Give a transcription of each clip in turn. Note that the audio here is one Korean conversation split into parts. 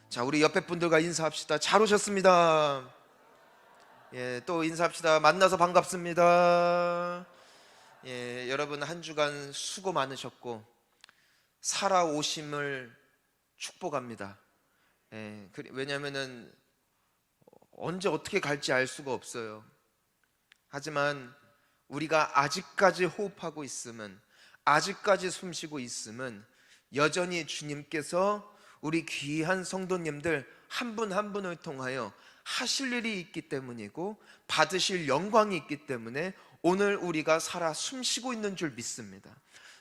자, 우리 옆에 분들과 인사합시다. 잘 오셨습니다. 예, 또 인사합시다. 만나서 반갑습니다. 예, 여러분 한 주간 수고 많으셨고 살아오심을 축복합니다. 예, 왜냐면은 언제 어떻게 갈지 알 수가 없어요. 하지만 우리가 아직까지 호흡하고 있으면, 아직까지 숨쉬고 있으면 여전히 주님께서 우리 귀한 성도님들 한 분 한 분을 통하여 하실 일이 있기 때문이고 받으실 영광이 있기 때문에 오늘 우리가 살아 숨쉬고 있는 줄 믿습니다.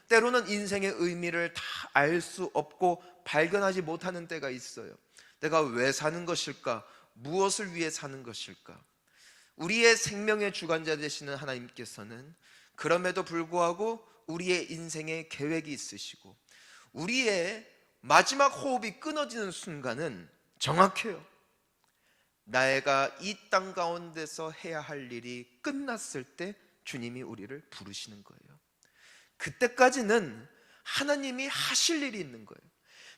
때로는 인생의 의미를 다 알 수 없고 발견하지 못하는 때가 있어요. 내가 왜 사는 것일까? 무엇을 위해 사는 것일까? 우리의 생명의 주관자 되시는 하나님께서는 그럼에도 불구하고 우리의 인생에 계획이 있으시고 우리의 마지막 호흡이 끊어지는 순간은 정확해요. 내가 이 땅 가운데서 해야 할 일이 끝났을 때 주님이 우리를 부르시는 거예요. 그때까지는 하나님이 하실 일이 있는 거예요.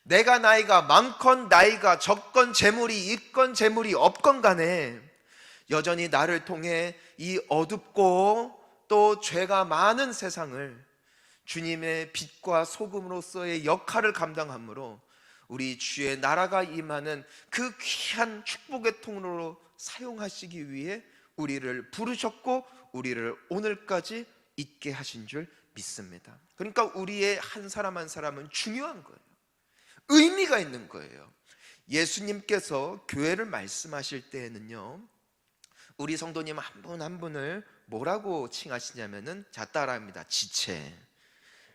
내가 나이가 많건 나이가 적건 재물이 있건 재물이 없건 간에 여전히 나를 통해 이 어둡고 또 죄가 많은 세상을 주님의 빛과 소금으로서의 역할을 감당함으로 우리 주의 나라가 임하는 그 귀한 축복의 통로로 사용하시기 위해 우리를 부르셨고 우리를 오늘까지 있게 하신 줄 믿습니다. 그러니까 우리의 한 사람 한 사람은 중요한 거예요. 의미가 있는 거예요. 예수님께서 교회를 말씀하실 때에는요, 우리 성도님 한 분 한 분을 뭐라고 칭하시냐면은, 자 따라합니다. 지체.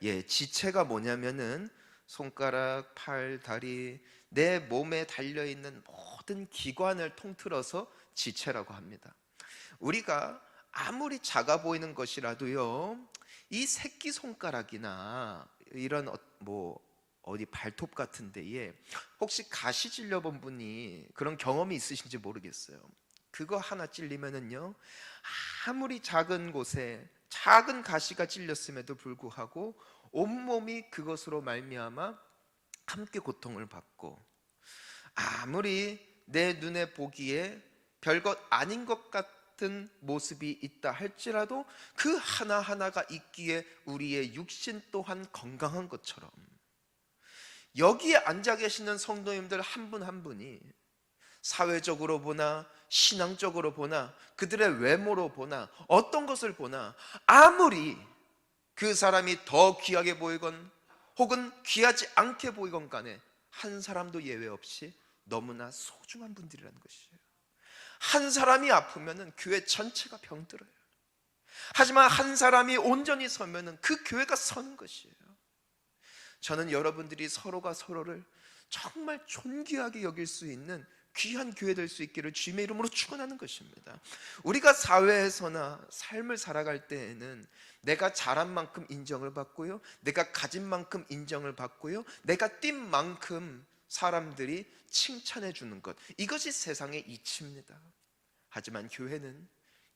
예, 지체가 뭐냐면은 손가락, 팔, 다리, 내 몸에 달려있는 모든 기관을 통틀어서 지체라고 합니다. 우리가 아무리 작아 보이는 것이라도요, 이 새끼손가락이나 이런 어디 발톱 같은 데에 혹시 가시 찔려본 분이 그런 경험이 있으신지 모르겠어요. 그거 하나 찔리면은요, 아무리 작은 곳에 작은 가시가 찔렸음에도 불구하고 온몸이 그것으로 말미암아 함께 고통을 받고, 아무리 내 눈에 보기에 별것 아닌 것 같은 모습이 있다 할지라도 그 하나하나가 있기에 우리의 육신 또한 건강한 것처럼 여기에 앉아 계시는 성도님들 한 분 한 분이 사회적으로 보나 신앙적으로 보나 그들의 외모로 보나 어떤 것을 보나 아무리 그 사람이 더 귀하게 보이건 혹은 귀하지 않게 보이건 간에 한 사람도 예외 없이 너무나 소중한 분들이라는 것이에요. 한 사람이 아프면은 교회 전체가 병들어요. 하지만 한 사람이 온전히 서면은 그 교회가 서는 것이에요. 저는 여러분들이 서로가 서로를 정말 존귀하게 여길 수 있는 귀한 교회 될 수 있기를 주님의 이름으로 축원하는 것입니다. 우리가 사회에서나 삶을 살아갈 때에는 내가 잘한 만큼 인정을 받고요, 내가 가진 만큼 인정을 받고요, 내가 뛴 만큼 사람들이 칭찬해 주는 것, 이것이 세상의 이치입니다. 하지만 교회는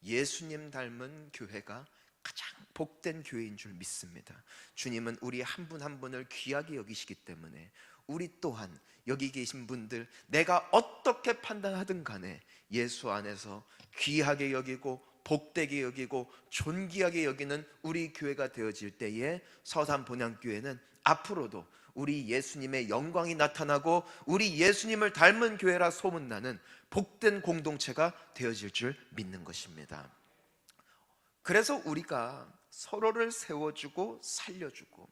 예수님 닮은 교회가 가장 복된 교회인 줄 믿습니다. 주님은 우리 한 분 한 분을 귀하게 여기시기 때문에 우리 또한 여기 계신 분들, 내가 어떻게 판단하든 간에 예수 안에서 귀하게 여기고 복되게 여기고 존귀하게 여기는 우리 교회가 되어질 때에 서산 본향교회는 앞으로도 우리 예수님의 영광이 나타나고 우리 예수님을 닮은 교회라 소문나는 복된 공동체가 되어질 줄 믿는 것입니다. 그래서 우리가 서로를 세워주고 살려주고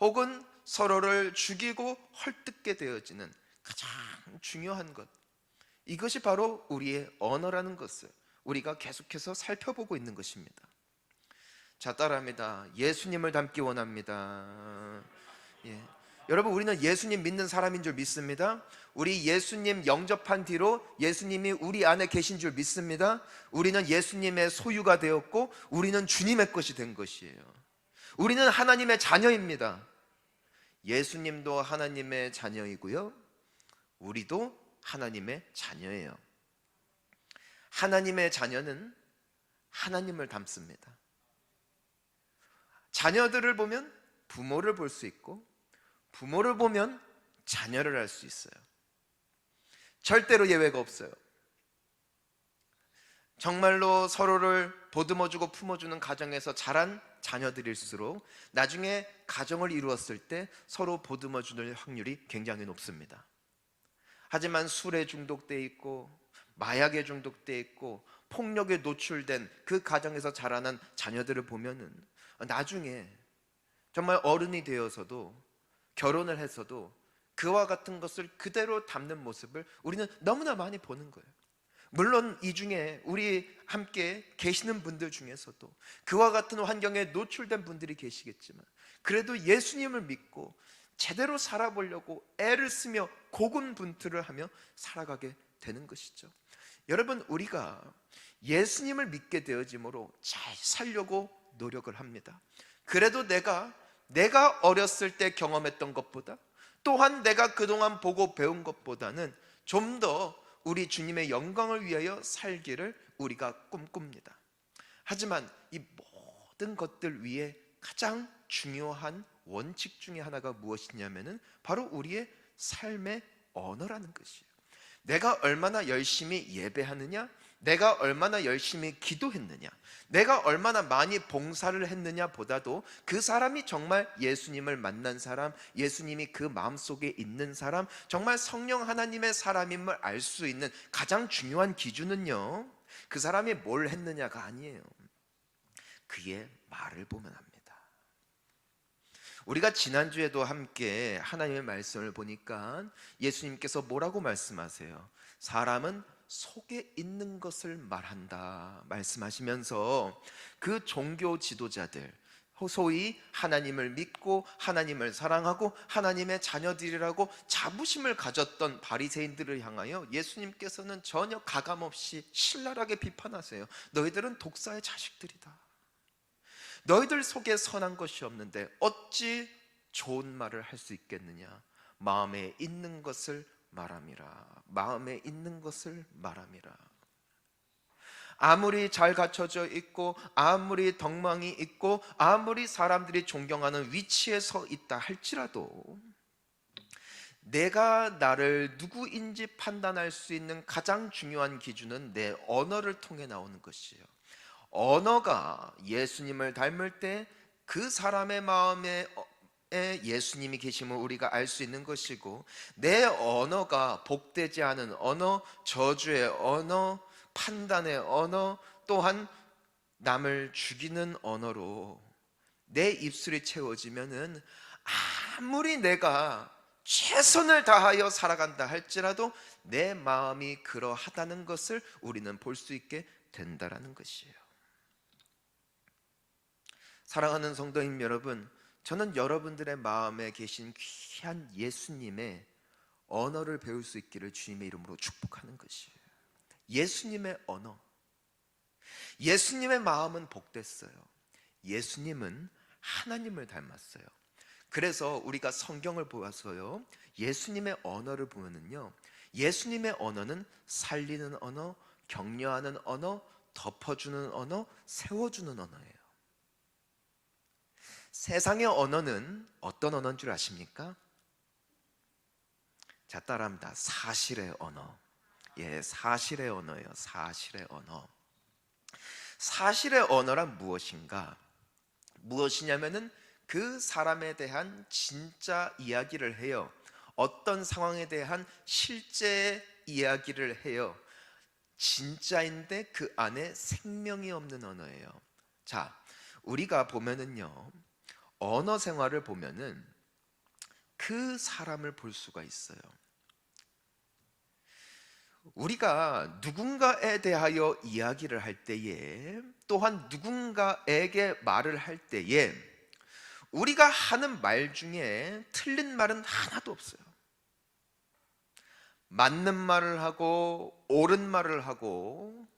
혹은 서로를 죽이고 헐뜯게 되어지는 가장 중요한 것, 이것이 바로 우리의 언어라는 것을 우리가 계속해서 살펴보고 있는 것입니다. 자, 따라합니다. 예수님을 닮기 원합니다. 예. 여러분, 우리는 예수님 믿는 사람인 줄 믿습니다. 우리 예수님 영접한 뒤로 예수님이 우리 안에 계신 줄 믿습니다. 우리는 예수님의 소유가 되었고 우리는 주님의 것이 된 것이에요. 우리는 하나님의 자녀입니다. 예수님도 하나님의 자녀이고요, 우리도 하나님의 자녀예요. 하나님의 자녀는 하나님을 닮습니다. 자녀들을 보면 부모를 볼 수 있고 부모를 보면 자녀를 알 수 있어요. 절대로 예외가 없어요. 정말로 서로를 보듬어주고 품어주는 가정에서 자란 자녀들일수록 나중에 가정을 이루었을 때 서로 보듬어주는 확률이 굉장히 높습니다. 하지만 술에 중독돼 있고 마약에 중독돼 있고 폭력에 노출된 그 가정에서 자라난 자녀들을 보면은 나중에 정말 어른이 되어서도 결혼을 해서도 그와 같은 것을 그대로 담는 모습을 우리는 너무나 많이 보는 거예요. 물론 이 중에 우리 함께 계시는 분들 중에서도 그와 같은 환경에 노출된 분들이 계시겠지만 그래도 예수님을 믿고 제대로 살아보려고 애를 쓰며 고군분투를 하며 살아가게 되는 것이죠. 여러분, 우리가 예수님을 믿게 되어짐으로 잘 살려고 노력을 합니다. 그래도 내가 어렸을 때 경험했던 것보다 또한 내가 그동안 보고 배운 것보다는 좀 더 우리 주님의 영광을 위하여 살기를 우리가 꿈꿉니다. 하지만 이 모든 것들 위에 가장 중요한 원칙 중에 하나가 무엇이냐면은 바로 우리의 삶의 언어라는 것이에요. 내가 얼마나 열심히 예배하느냐, 내가 얼마나 열심히 기도했느냐, 내가 얼마나 많이 봉사를 했느냐 보다도 그 사람이 정말 예수님을 만난 사람, 예수님이 그 마음속에 있는 사람, 정말 성령 하나님의 사람임을 알 수 있는 가장 중요한 기준은요, 그 사람이 뭘 했느냐가 아니에요. 그의 말을 보면 합니다. 우리가 지난주에도 함께 하나님의 말씀을 보니까 예수님께서 뭐라고 말씀하세요? 사람은 속에 있는 것을 말한다 말씀하시면서 그 종교 지도자들, 소위 하나님을 믿고 하나님을 사랑하고 하나님의 자녀들이라고 자부심을 가졌던 바리새인들을 향하여 예수님께서는 전혀 가감없이 신랄하게 비판하세요. 너희들은 독사의 자식들이다. 너희들 속에 선한 것이 없는데 어찌 좋은 말을 할 수 있겠느냐? 마음에 있는 것을 말함이라. 마음에 있는 것을 말함이라. 아무리 잘 갖춰져 있고 아무리 덕망이 있고 아무리 사람들이 존경하는 위치에 서 있다 할지라도 내가 나를 누구인지 판단할 수 있는 가장 중요한 기준은 내 언어를 통해 나오는 것이에요. 언어가 예수님을 닮을 때 그 사람의 마음에 예수님이 계심을 우리가 알 수 있는 것이고, 내 언어가 복되지 않은 언어, 저주의 언어, 판단의 언어, 또한 남을 죽이는 언어로 내 입술이 채워지면은 아무리 내가 최선을 다하여 살아간다 할지라도 내 마음이 그러하다는 것을 우리는 볼 수 있게 된다라는 것이에요. 사랑하는 성도님 여러분, 저는 여러분들의 마음에 계신 귀한 예수님의 언어를 배울 수 있기를 주님의 이름으로 축복하는 것이에요. 예수님의 언어, 예수님의 마음은 복됐어요. 예수님은 하나님을 닮았어요. 그래서 우리가 성경을 보아서요, 예수님의 언어를 보면은요, 예수님의 언어는 살리는 언어, 격려하는 언어, 덮어주는 언어, 세워주는 언어예요. 세상의 언어는 어떤 언어인 줄 아십니까? 자, 따라합니다. 사실의 언어. 예, 사실의 언어예요. 사실의 언어. 사실의 언어란 무엇인가? 무엇이냐면은 그 사람에 대한 진짜 이야기를 해요. 어떤 상황에 대한 실제 이야기를 해요. 진짜인데 그 안에 생명이 없는 언어예요. 자, 우리가 보면은요, 언어 생활을 보면은 그 사람을 볼 수가 있어요. 우리가 누군가에 대하여 이야기를 할 때에, 또한 누군가에게 말을 할 때에 우리가 하는 말 중에 틀린 말은 하나도 없어요. 맞는 말을 하고 옳은 말을 하고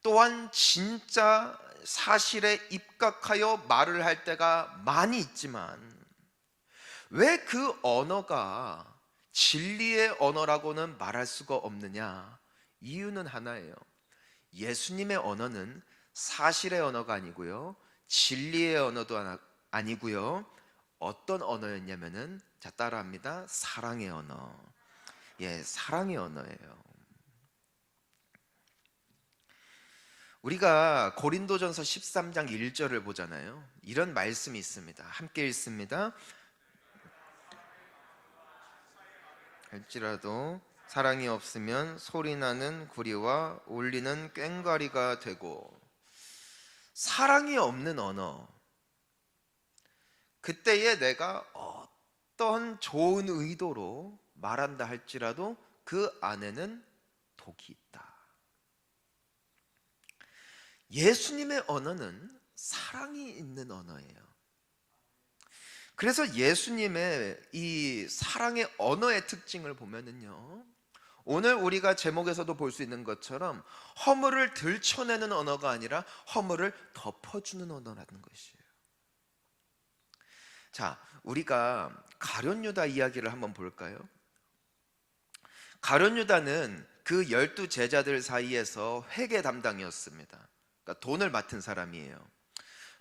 또한 진짜 사실에 입각하여 말을 할 때가 많이 있지만 왜 그 언어가 진리의 언어라고는 말할 수가 없느냐? 이유는 하나예요. 예수님의 언어는 사실의 언어가 아니고요, 진리의 언어도 아니고요, 어떤 언어였냐면은, 자, 따라합니다. 사랑의 언어. 사랑의 언어예요. 우리가 고린도전서 13장 1절을 보잖아요. 이런 말씀이 있습니다. 함께 읽습니다. 할지라도 사랑이 없으면 소리나는 구리와 울리는 꽹과리가 되고, 사랑이 없는 언어, 그때에 내가 어떤 좋은 의도로 말한다 할지라도 그 안에는 독이 있다. 예수님의 언어는 사랑이 있는 언어예요. 그래서 예수님의 이 사랑의 언어의 특징을 보면은요, 오늘 우리가 제목에서도 볼 수 있는 것처럼 허물을 들춰내는 언어가 아니라 허물을 덮어주는 언어라는 것이에요. 자, 우리가 가룟 유다 이야기를 한번 볼까요? 가룟 유다는 그 12 제자들 사이에서 회계 담당이었습니다. 그러니까 돈을 맡은 사람이에요.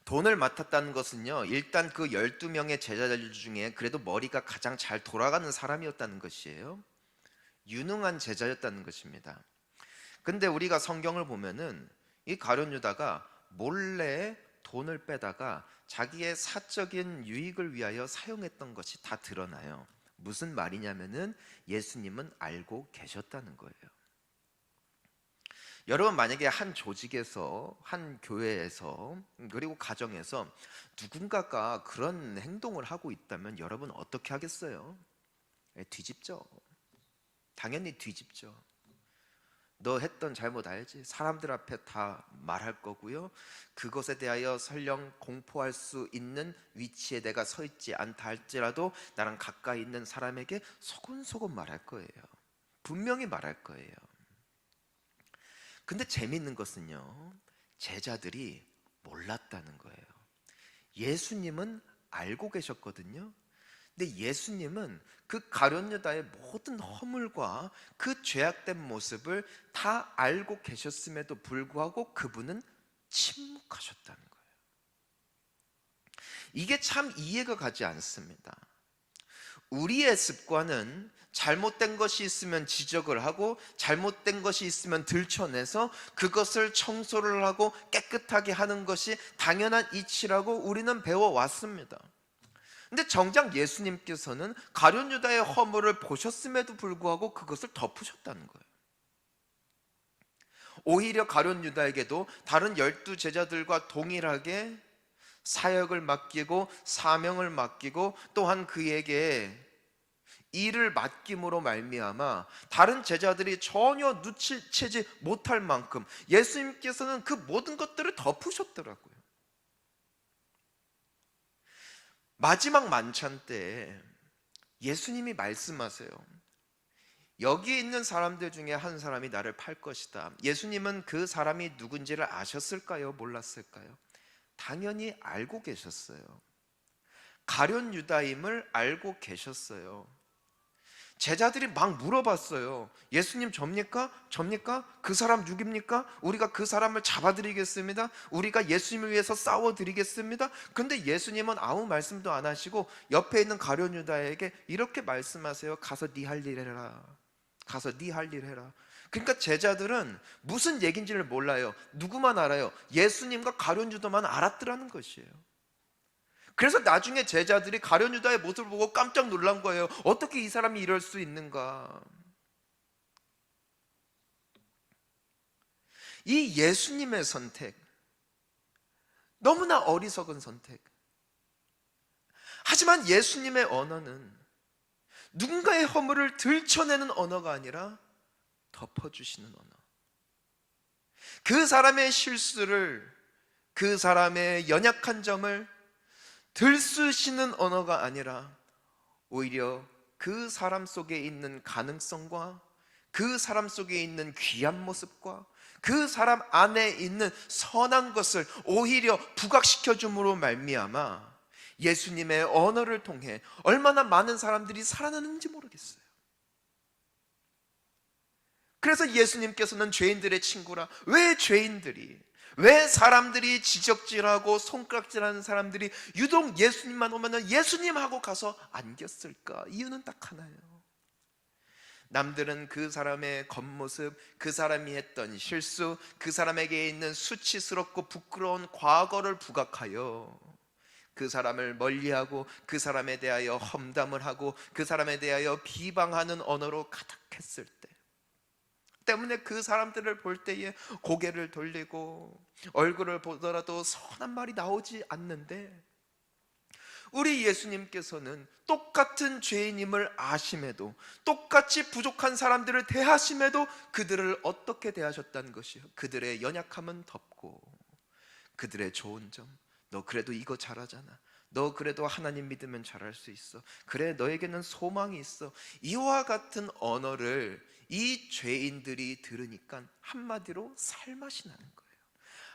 돈을 맡았다는 것은요, 일단 그 12명의 제자들 중에 그래도 머리가 가장 잘 돌아가는 사람이었다는 것이에요. 유능한 제자였다는 것입니다. 근데 우리가 성경을 보면은 이 가룟 유다가 몰래 돈을 빼다가 자기의 사적인 유익을 위하여 사용했던 것이 다 드러나요. 무슨 말이냐면은 예수님은 알고 계셨다는 거예요. 여러분, 만약에 한 조직에서, 한 교회에서, 그리고 가정에서 누군가가 그런 행동을 하고 있다면 여러분 어떻게 하겠어요? 뒤집죠. 당연히 뒤집죠. 너 했던 잘못 알지? 사람들 앞에 다 말할 거고요. 그것에 대하여 설령 공포할 수 있는 위치에 내가 서 있지 않다 할지라도 나랑 가까이 있는 사람에게 소곤소곤 말할 거예요. 분명히 말할 거예요. 근데 재미있는 것은요, 제자들이 몰랐다는 거예요. 예수님은 알고 계셨거든요. 근데 예수님은 그 가룟 유다의 모든 허물과 그 죄악된 모습을 다 알고 계셨음에도 불구하고 그분은 침묵하셨다는 거예요. 이게 참 이해가 가지 않습니다. 우리의 습관은 잘못된 것이 있으면 지적을 하고 잘못된 것이 있으면 들춰내서 그것을 청소를 하고 깨끗하게 하는 것이 당연한 이치라고 우리는 배워왔습니다. 근데 정작 예수님께서는 가룟 유다의 허물을 보셨음에도 불구하고 그것을 덮으셨다는 거예요. 오히려 가룟 유다에게도 다른 12 제자들과 동일하게 사역을 맡기고 사명을 맡기고 또한 그에게 일을 맡김으로 말미암아 다른 제자들이 전혀 눈치채지 못할 만큼 예수님께서는 그 모든 것들을 덮으셨더라고요. 마지막 만찬 때 예수님이 말씀하세요. 여기 있는 사람들 중에 한 사람이 나를 팔 것이다. 예수님은 그 사람이 누군지를 아셨을까요? 몰랐을까요? 당연히 알고 계셨어요. 가룟 유다임을 알고 계셨어요. 제자들이 막 물어봤어요. 예수님 접니까? 접니까? 그 사람 누굽니까? 우리가 그 사람을 잡아드리겠습니다. 우리가 예수님을 위해서 싸워드리겠습니다. 근데 예수님은 아무 말씀도 안 하시고 옆에 있는 가룟 유다에게 이렇게 말씀하세요. 가서 네 할 일 해라. 가서 네 할 일 해라. 그러니까 제자들은 무슨 얘기인지를 몰라요. 누구만 알아요? 예수님과 가룟 유다만 알았더라는 것이에요. 그래서 나중에 제자들이 가룟 유다의 모습을 보고 깜짝 놀란 거예요. 어떻게 이 사람이 이럴 수 있는가? 이 예수님의 선택, 너무나 어리석은 선택. 하지만 예수님의 언어는 누군가의 허물을 들춰내는 언어가 아니라 덮어주시는 언어. 그 사람의 실수를, 그 사람의 연약한 점을 들쑤시는 언어가 아니라 오히려 그 사람 속에 있는 가능성과 그 사람 속에 있는 귀한 모습과 그 사람 안에 있는 선한 것을 오히려 부각시켜 줌으로 말미암아 예수님의 언어를 통해 얼마나 많은 사람들이 살아나는지 모르겠어요. 그래서 예수님께서는 죄인들의 친구라. 왜 죄인들이, 왜 사람들이 지적질하고 손가락질하는 사람들이 유독 예수님만 오면 예수님하고 가서 안겼을까? 이유는 딱 하나예요. 남들은 그 사람의 겉모습, 그 사람이 했던 실수, 그 사람에게 있는 수치스럽고 부끄러운 과거를 부각하여 그 사람을 멀리하고 그 사람에 대하여 험담을 하고 그 사람에 대하여 비방하는 언어로 가득했을 때 때문에 그 사람들을 볼 때에 고개를 돌리고 얼굴을 보더라도 선한 말이 나오지 않는데, 우리 예수님께서는 똑같은 죄인임을 아심에도, 똑같이 부족한 사람들을 대하심에도 그들을 어떻게 대하셨다는 것이요, 그들의 연약함은 덮고 그들의 좋은 점, 너 그래도 이거 잘하잖아, 너 그래도 하나님 믿으면 잘할 수 있어, 그래 너에게는 소망이 있어, 이와 같은 언어를 이 죄인들이 들으니까 한마디로 살맛이 나는 거예요.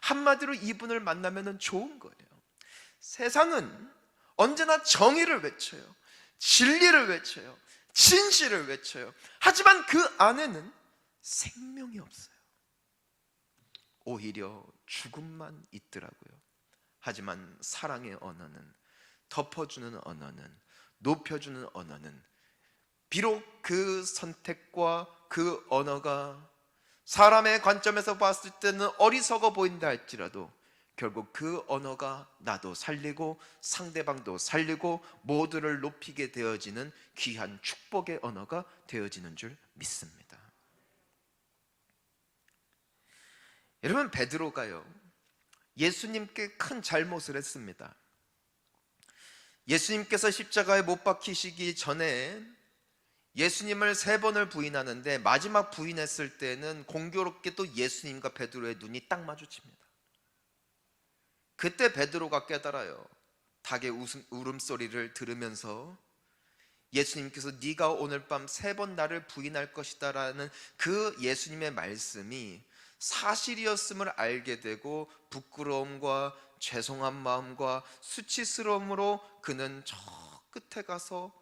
한마디로 이분을 만나면 좋은 거예요. 세상은 언제나 정의를 외쳐요, 진리를 외쳐요, 진실을 외쳐요. 하지만 그 안에는 생명이 없어요. 오히려 죽음만 있더라고요. 하지만 사랑의 언어는, 덮어주는 언어는, 높여주는 언어는, 비록 그 선택과 그 언어가 사람의 관점에서 봤을 때는 어리석어 보인다 할지라도 결국 그 언어가 나도 살리고 상대방도 살리고 모두를 높이게 되어지는 귀한 축복의 언어가 되어지는 줄 믿습니다. 여러분, 베드로가요, 예수님께 큰 잘못을 했습니다. 예수님께서 십자가에 못 박히시기 전에 예수님을 3번을 부인하는데 마지막 부인했을 때는 공교롭게도 예수님과 베드로의 눈이 딱 마주칩니다. 그때 베드로가 깨달아요. 닭의 울음소리를 들으면서 예수님께서 네가 오늘 밤 3번 나를 부인할 것이다 라는 그 예수님의 말씀이 사실이었음을 알게 되고 부끄러움과 죄송한 마음과 수치스러움으로 그는 저 끝에 가서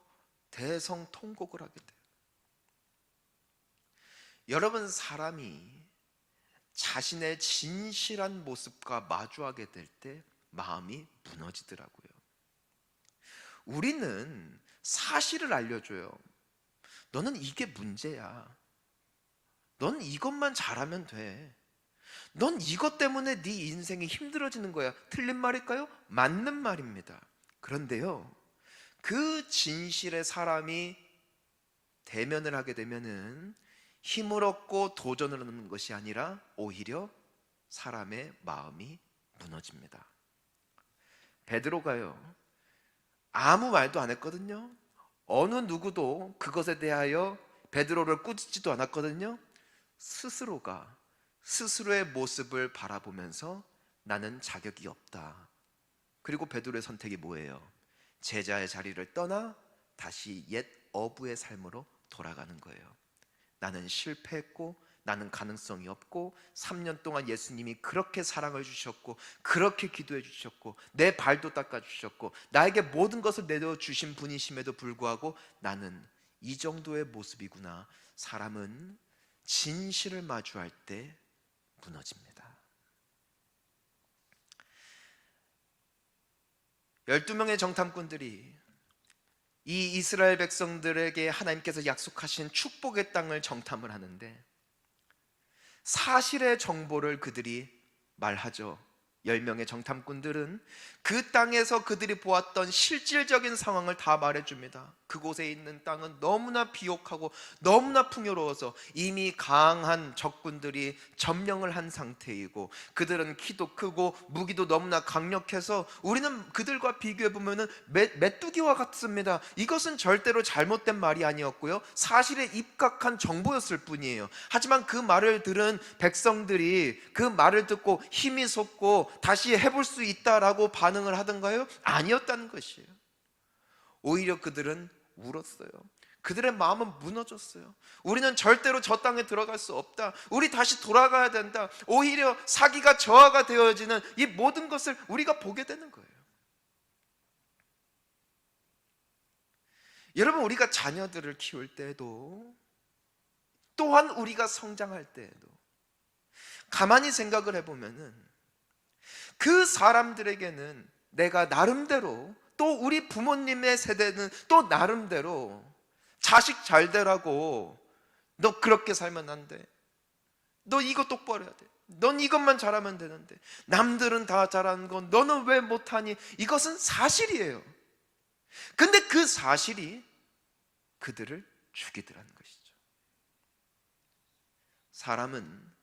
대성통곡을 하게 돼요. 여러분, 사람이 자신의 진실한 모습과 마주하게 될 때 마음이 무너지더라고요. 우리는 사실을 알려줘요. 너는 이게 문제야. 넌 이것만 잘하면 돼. 넌 이것 때문에 네 인생이 힘들어지는 거야. 틀린 말일까요? 맞는 말입니다. 그런데요, 그 진실의 사람이 대면을 하게 되면은 힘을 얻고 도전을 하는 것이 아니라 오히려 사람의 마음이 무너집니다. 베드로가요, 아무 말도 안 했거든요. 어느 누구도 그것에 대하여 베드로를 꾸짖지도 않았거든요. 스스로가 스스로의 모습을 바라보면서 나는 자격이 없다. 그리고 베드로의 선택이 뭐예요? 제자의 자리를 떠나 다시 옛 어부의 삶으로 돌아가는 거예요. 나는 실패했고 나는 가능성이 없고 3년 동안 예수님이 그렇게 사랑을 주셨고 그렇게 기도해 주셨고 내 발도 닦아 주셨고 나에게 모든 것을 내려주신 분이심에도 불구하고 나는 이 정도의 모습이구나. 사람은 진실을 마주할 때 무너집니다. 12명의 정탐꾼들이 이 이스라엘 백성들에게 하나님께서 약속하신 축복의 땅을 정탐을 하는데 사실의 정보를 그들이 말하죠. 10명의 정탐꾼들은 그 땅에서 그들이 보았던 실질적인 상황을 다 말해줍니다. 그곳에 있는 땅은 너무나 비옥하고 너무나 풍요로워서 이미 강한 적군들이 점령을 한 상태이고 그들은 키도 크고 무기도 너무나 강력해서 우리는 그들과 비교해보면 메뚜기와 같습니다. 이것은 절대로 잘못된 말이 아니었고요, 사실에 입각한 정보였을 뿐이에요. 하지만 그 말을 들은 백성들이 그 말을 듣고 힘이 솟고 다시 해볼 수 있다라고 반응을 하던가요? 아니었다는 것이에요. 오히려 그들은 울었어요. 그들의 마음은 무너졌어요. 우리는 절대로 저 땅에 들어갈 수 없다. 우리 다시 돌아가야 된다. 오히려 사기가 저하가 되어지는 이 모든 것을 우리가 보게 되는 거예요. 여러분, 우리가 자녀들을 키울 때에도 또한 우리가 성장할 때에도 가만히 생각을 해보면은 그 사람들에게는 내가 나름대로 또 우리 부모님의 세대는 또 나름대로 자식 잘 되라고 너 그렇게 살면 안 돼. 너 이거 똑바로 해야 돼. 넌 이것만 잘하면 되는데 남들은 다 잘하는 건 너는 왜 못하니? 이것은 사실이에요. 근데 그 사실이 그들을 죽이더라는 것이죠. 사람은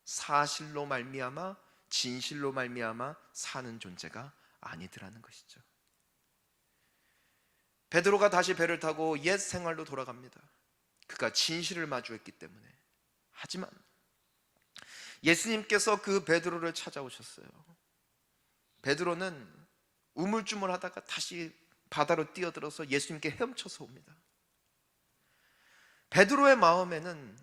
사실로 말미암아 진실로 말미암아 사는 존재가 아니더라는 것이죠. 베드로가 다시 배를 타고 옛 생활로 돌아갑니다. 그가 진실을 마주했기 때문에. 하지만 예수님께서 그 베드로를 찾아오셨어요. 베드로는 우물쭈물하다가 다시 바다로 뛰어들어서 예수님께 헤엄쳐서 옵니다. 베드로의 마음에는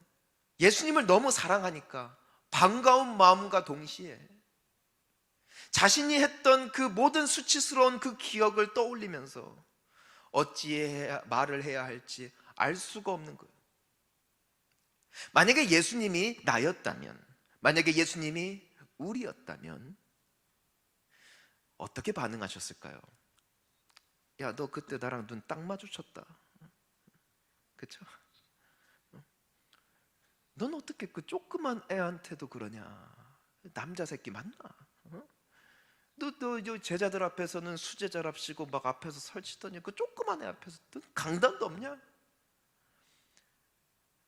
예수님을 너무 사랑하니까 반가운 마음과 동시에 자신이 했던 그 모든 수치스러운 그 기억을 떠올리면서 어찌 말을 해야 할지 알 수가 없는 거예요. 만약에 예수님이 나였다면, 만약에 예수님이 우리였다면 어떻게 반응하셨을까요? 야, 너 그때 나랑 눈 딱 마주쳤다. 그쵸? 넌 어떻게 그 조그만 애한테도 그러냐? 남자 새끼 맞나? 너 제자들 앞에서는 수제자랍시고 막 앞에서 설치더니 그 조그만 애 앞에서 너 강단도 없냐?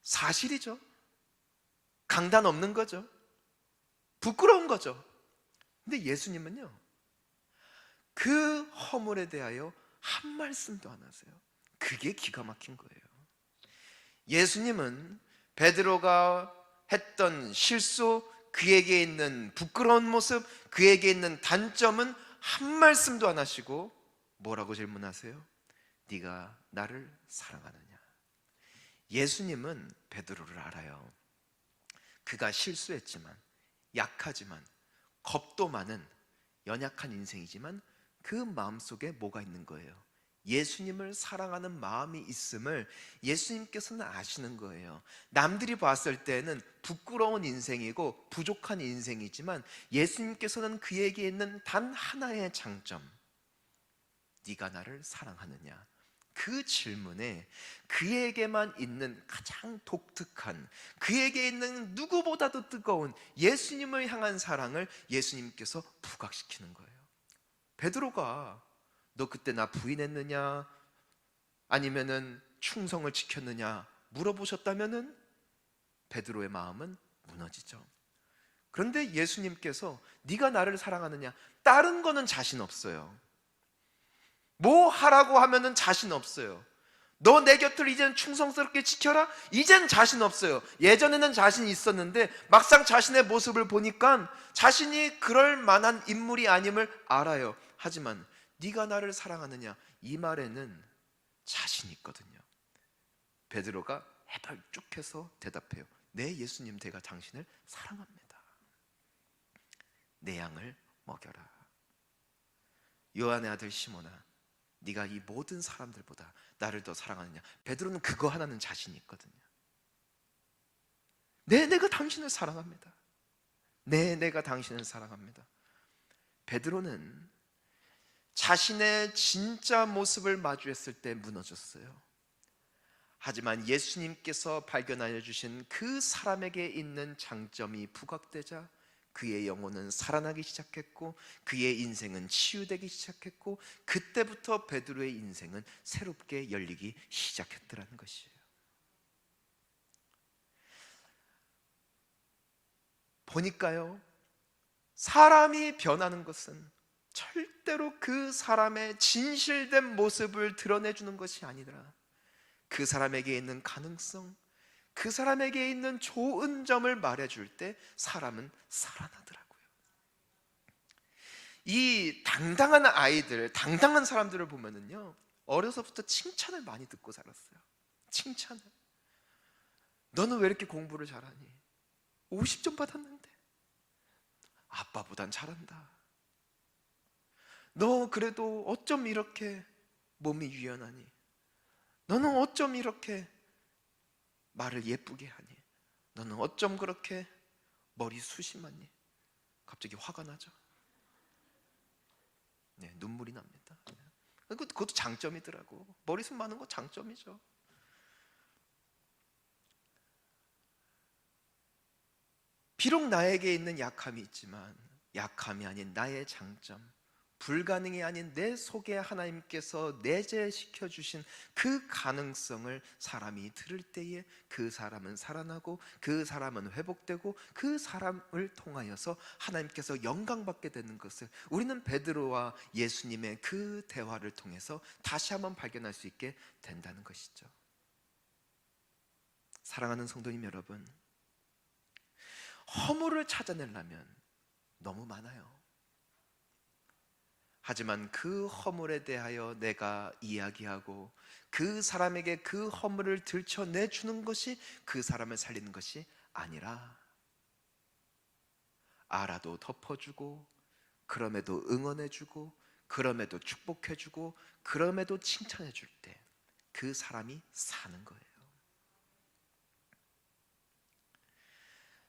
사실이죠. 강단 없는 거죠. 부끄러운 거죠. 근데 예수님은요, 그 허물에 대하여 한 말씀도 안 하세요. 그게 기가 막힌 거예요. 예수님은 베드로가 했던 실수, 그에게 있는 부끄러운 모습, 그에게 있는 단점은 한 말씀도 안 하시고 뭐라고 질문하세요? 네가 나를 사랑하느냐? 예수님은 베드로를 알아요. 그가 실수했지만, 약하지만, 겁도 많은 연약한 인생이지만 그 마음속에 뭐가 있는 거예요? 예수님을 사랑하는 마음이 있음을 예수님께서는 아시는 거예요. 남들이 봤을 때는 부끄러운 인생이고 부족한 인생이지만 예수님께서는 그에게 있는 단 하나의 장점, 네가 나를 사랑하느냐? 그 질문에 그에게만 있는 가장 독특한, 그에게 있는 누구보다도 뜨거운 예수님을 향한 사랑을 예수님께서 부각시키는 거예요. 베드로가 너 그때 나 부인했느냐 아니면은 충성을 지켰느냐 물어보셨다면은 베드로의 마음은 무너지죠. 그런데 예수님께서 네가 나를 사랑하느냐, 다른 거는 자신 없어요. 뭐 하라고 하면은 자신 없어요. 너 내 곁을 이제는 충성스럽게 지켜라? 이젠 자신 없어요. 예전에는 자신이 있었는데 막상 자신의 모습을 보니까 자신이 그럴 만한 인물이 아님을 알아요. 하지만 네가 나를 사랑하느냐, 이 말에는 자신이 있거든요. 베드로가 해발쭉해서 대답해요. 네, 예수님, 제가 당신을 사랑합니다. 내 양을 먹여라. 요한의 아들 시몬아, 네가 이 모든 사람들보다 나를 더 사랑하느냐? 베드로는 그거 하나는 자신이 있거든요. 네, 내가 당신을 사랑합니다. 네, 내가 당신을 사랑합니다. 베드로는 자신의 진짜 모습을 마주했을 때 무너졌어요. 하지만 예수님께서 발견하여 주신 그 사람에게 있는 장점이 부각되자 그의 영혼은 살아나기 시작했고 그의 인생은 치유되기 시작했고 그때부터 베드로의 인생은 새롭게 열리기 시작했더라는 것이에요. 보니까요, 사람이 변하는 것은 절대로 그 사람의 진실된 모습을 드러내주는 것이 아니더라. 그 사람에게 있는 가능성, 그 사람에게 있는 좋은 점을 말해줄 때 사람은 살아나더라고요. 이 당당한 아이들, 당당한 사람들을 보면은요, 어려서부터 칭찬을 많이 듣고 자랐어요. 칭찬을. 너는 왜 이렇게 공부를 잘하니? 50점 받았는데. 아빠보단 잘한다. 너 그래도 어쩜 이렇게 몸이 유연하니? 너는 어쩜 이렇게 말을 예쁘게 하니? 너는 어쩜 그렇게 머리숱이 많니? 갑자기 화가 나죠. 네, 눈물이 납니다. 그것도 장점이더라고. 머리숱 많은 거 장점이죠. 비록 나에게 있는 약함이 있지만 약함이 아닌 나의 장점, 불가능이 아닌 내 속에 하나님께서 내재시켜 주신 그 가능성을 사람이 들을 때에 그 사람은 살아나고 그 사람은 회복되고 그 사람을 통하여서 하나님께서 영광받게 되는 것을 우리는 베드로와 예수님의 그 대화를 통해서 다시 한번 발견할 수 있게 된다는 것이죠. 사랑하는 성도님 여러분, 허물을 찾아내려면 너무 많아요. 하지만 그 허물에 대하여 내가 이야기하고 그 사람에게 그 허물을 들춰내주는 것이 그 사람을 살리는 것이 아니라, 알아도 덮어주고 그럼에도 응원해주고 그럼에도 축복해주고 그럼에도 칭찬해줄 때 그 사람이 사는 거예요.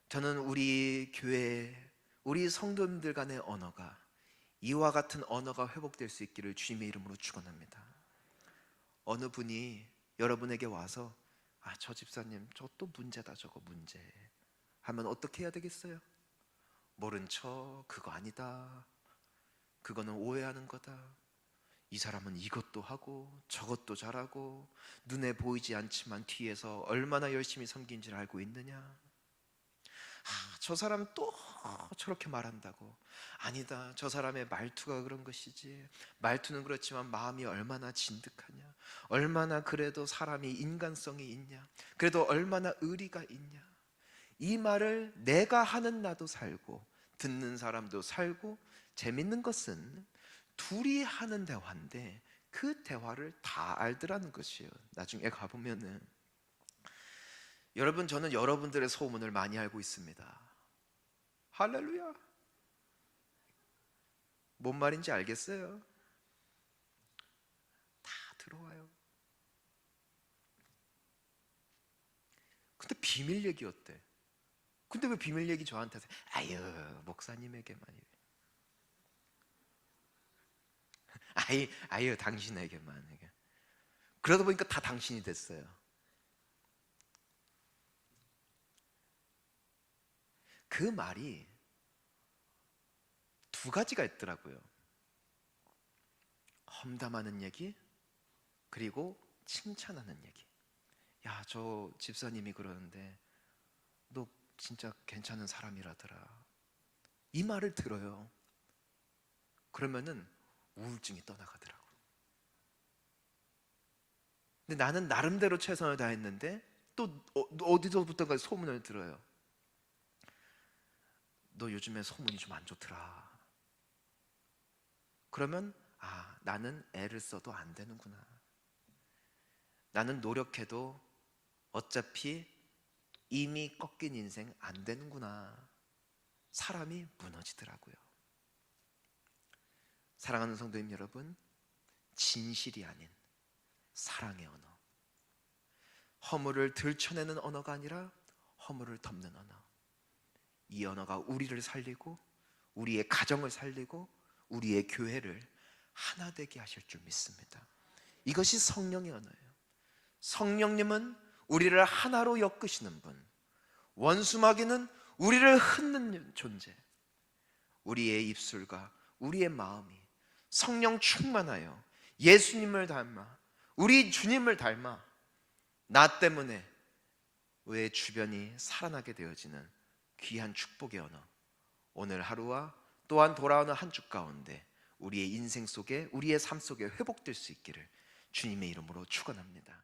저는 우리 교회, 우리 성도님들 간의 언어가 이와 같은 언어가 회복될 수 있기를 주님의 이름으로 축원합니다. 어느 분이 여러분에게 와서 저 집사님 저 또 문제다, 저거 문제 하면 어떻게 해야 되겠어요? 모른 척, 그거 아니다, 그거는 오해하는 거다, 이 사람은 이것도 하고 저것도 잘하고 눈에 보이지 않지만 뒤에서 얼마나 열심히 섬긴지를 알고 있느냐, 저 사람 또 저렇게 말한다고. 아니다, 저 사람의 말투가 그런 것이지, 말투는 그렇지만 마음이 얼마나 진득하냐, 얼마나 그래도 사람이 인간성이 있냐, 그래도 얼마나 의리가 있냐. 이 말을 내가 하는 나도 살고 듣는 사람도 살고, 재밌는 것은 둘이 하는 대화인데 그 대화를 다 알더라는 것이에요. 나중에 가보면은, 여러분, 저는 여러분들의 소문을 많이 알고 있습니다. 할렐루야. 뭔 말인지 알겠어요? 다 들어와요. 근데 비밀 얘기 어때? 근데 왜 비밀 얘기 저한테 하세요? 아유, 목사님에게만 이래. 아유, 당신에게만 이게. 그러다 보니까 다 당신이 됐어요. 그 말이 두 가지가 있더라고요. 험담하는 얘기, 그리고 칭찬하는 얘기. 야, 저 집사님이 그러는데 너 진짜 괜찮은 사람이라더라. 이 말을 들어요. 그러면은 우울증이 떠나가더라고. 근데 나는 나름대로 최선을 다했는데 또 어디서부터가 소문을 들어요. 너 요즘에 소문이 좀 안 좋더라. 그러면 나는 애를 써도 안 되는구나. 나는 노력해도 어차피 이미 꺾인 인생 안 되는구나. 사람이 무너지더라고요. 사랑하는 성도님 여러분, 진실이 아닌 사랑의 언어, 허물을 들춰내는 언어가 아니라 허물을 덮는 언어, 이 언어가 우리를 살리고 우리의 가정을 살리고 우리의 교회를 하나 되게 하실 줄 믿습니다. 이것이 성령의 언어예요. 성령님은 우리를 하나로 엮으시는 분, 원수마귀는 우리를 흩는 존재. 우리의 입술과 우리의 마음이 성령 충만하여 예수님을 닮아, 우리 주님을 닮아 나 때문에 왜 주변이 살아나게 되어지는 귀한 축복의 언어, 오늘 하루와 또한 돌아오는 한 주 가운데 우리의 인생 속에, 우리의 삶 속에 회복될 수 있기를 주님의 이름으로 축원합니다.